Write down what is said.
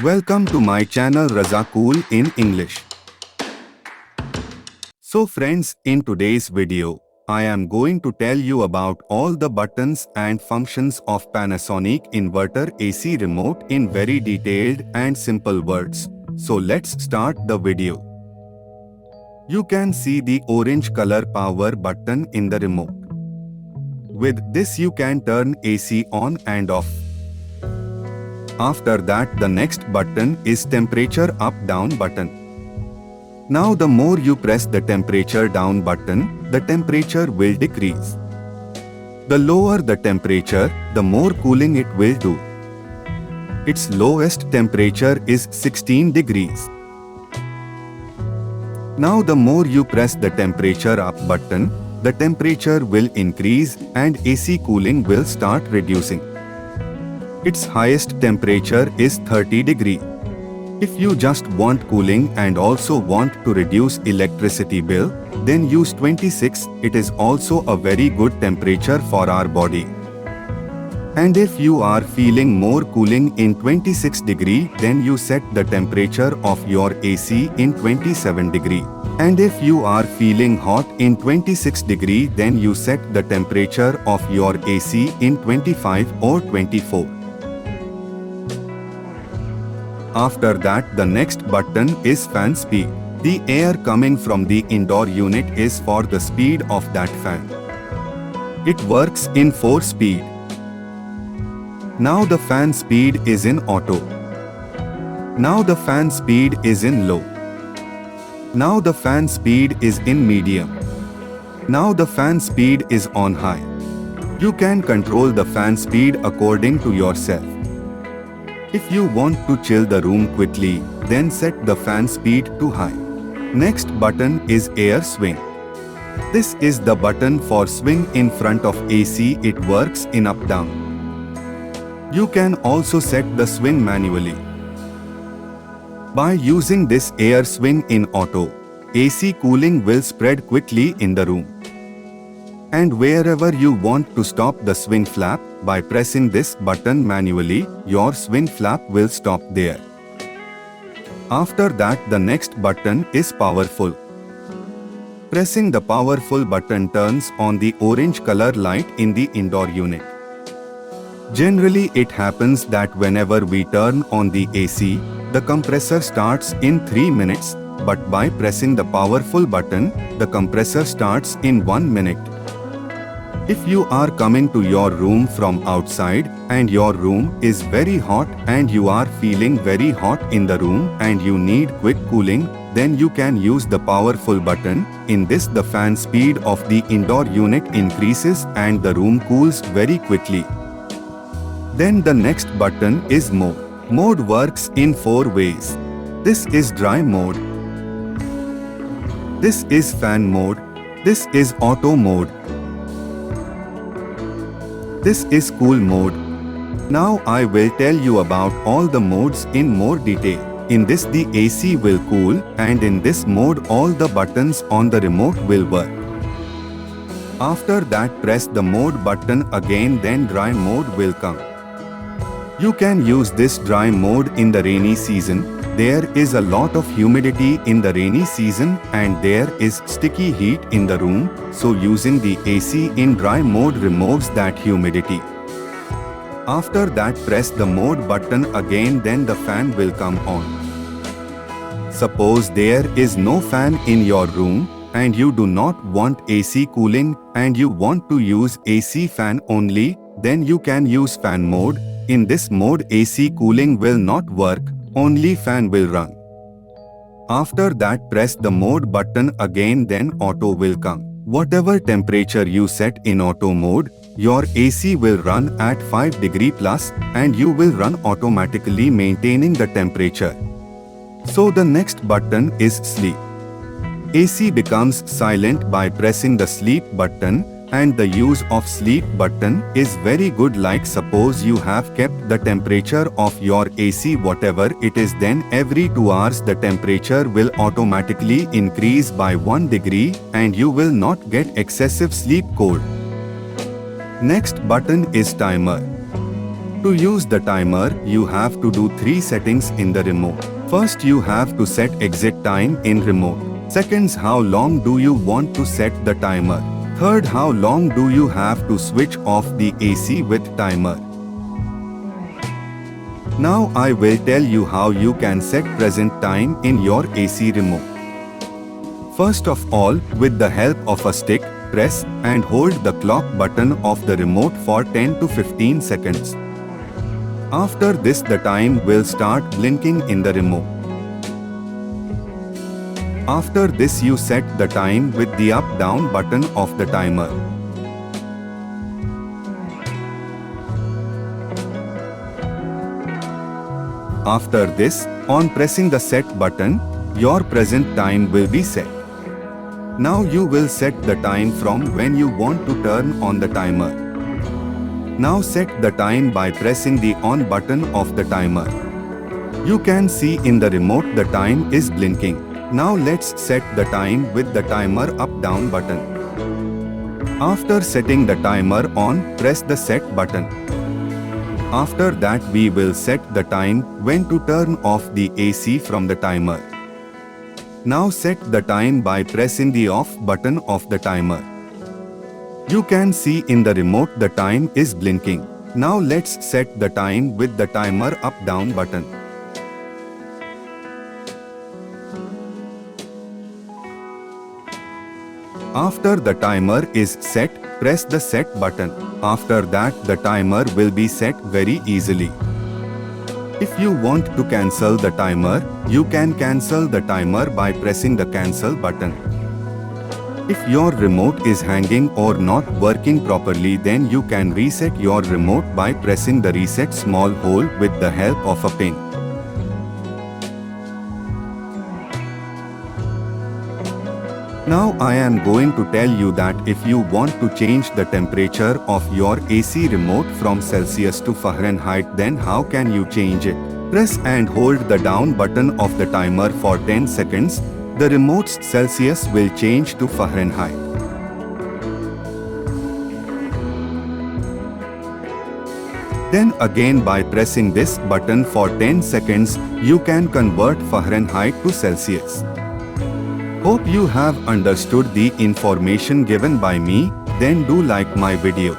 Welcome to my channel Raza Cool in English. So friends, in today's video, I am going to tell you about all the buttons and functions of Panasonic Inverter AC remote in very detailed and simple words. So let's start the video. You can see the orange color power button in the remote. With this you can turn AC on and off. After that, the next button is temperature up down button. Now the more you press the temperature down button, the temperature will decrease. The lower the temperature, the more cooling it will do. Its lowest temperature is 16 degrees. Now the more you press the temperature up button, the temperature will increase and AC cooling will start reducing. Its highest temperature is 30 degrees. If you just want cooling and also want to reduce electricity bill, then use 26. It is also a very good temperature for our body. And if you are feeling more cooling in 26 degree, then you set the temperature of your AC in 27 degree. And if you are feeling hot in 26 degree, then you set the temperature of your AC in 25 or 24. After that, the next button is fan speed. The air coming from the indoor unit is for the speed of that fan. It works in 4 speed. Now the fan speed is in auto. Now the fan speed is in low. Now the fan speed is in medium. Now the fan speed is on high. You can control the fan speed according to yourself. If you want to chill the room quickly, then set the fan speed to high. Next button is air swing. This is the button for swing in front of AC. It works in up-down. You can also set the swing manually. By using this air swing in auto, AC cooling will spread quickly in the room. And wherever you want to stop the swing flap, by pressing this button manually, your swing flap will stop there. After that, the next button is powerful. Pressing the powerful button turns on the orange color light in the indoor unit. Generally, it happens that whenever we turn on the AC, the compressor starts in 3 minutes, but by pressing the powerful button, the compressor starts in 1 minute. If you are coming to your room from outside and your room is very hot and you are feeling very hot in the room and you need quick cooling, then you can use the powerful button. In this, the fan speed of the indoor unit increases and the room cools very quickly. Then the next button is mode. Mode works in 4 ways. This is dry mode. This is fan mode. This is auto mode. This is cool mode. Now I will tell you about all the modes in more detail. In this, the AC will cool, and in this mode all the buttons on the remote will work. After that, press the mode button again, then dry mode will come. You can use this dry mode in the rainy season. There is a lot of humidity in the rainy season and there is sticky heat in the room, so using the AC in dry mode removes that humidity. After that, press the mode button again, then the fan will come on. Suppose there is no fan in your room and you do not want AC cooling and you want to use AC fan only, then you can use fan mode. In this mode, AC cooling will not work, only fan will run. After that, press the mode button again, then auto will come. Whatever temperature you set in auto mode, your AC will run at 5 degree plus and you will run automatically maintaining the temperature. So the next button is sleep. AC becomes silent by pressing the sleep button. And the use of sleep button is very good, like suppose you have kept the temperature of your AC whatever it is, then every 2 hours the temperature will automatically increase by 1 degree and you will not get excessive sleep cold. Next button is timer. To use the timer, you have to do 3 settings in the remote. First, you have to set exit time in remote. Seconds, how long do you want to set the timer? Third, how long do you have to switch off the AC with timer? Now I will tell you how you can set present time in your AC remote. First of all, with the help of a stick, press and hold the clock button of the remote for 10 to 15 seconds. After this, the time will start blinking in the remote. After this, you set the time with the up-down button of the timer. After this, on pressing the set button, your present time will be set. Now you will set the time from when you want to turn on the timer. Now set the time by pressing the on button of the timer. You can see in the remote the time is blinking. Now let's set the time with the timer up-down button. After setting the timer on, press the set button. After that, we will set the time when to turn off the AC from the timer. Now set the time by pressing the off button of the timer. You can see in the remote the time is blinking. Now let's set the time with the timer up-down button. After the timer is set, press the set button. After that, the timer will be set very easily. If you want to cancel the timer, you can cancel the timer by pressing the cancel button. If your remote is hanging or not working properly, then you can reset your remote by pressing the reset small hole with the help of a pin. Now I am going to tell you that if you want to change the temperature of your AC remote from Celsius to Fahrenheit, then how can you change it? Press and hold the down button of the timer for 10 seconds. The remote's Celsius will change to Fahrenheit. Then again, by pressing this button for 10 seconds, you can convert Fahrenheit to Celsius. Hope you have understood the information given by me. Then do like my video.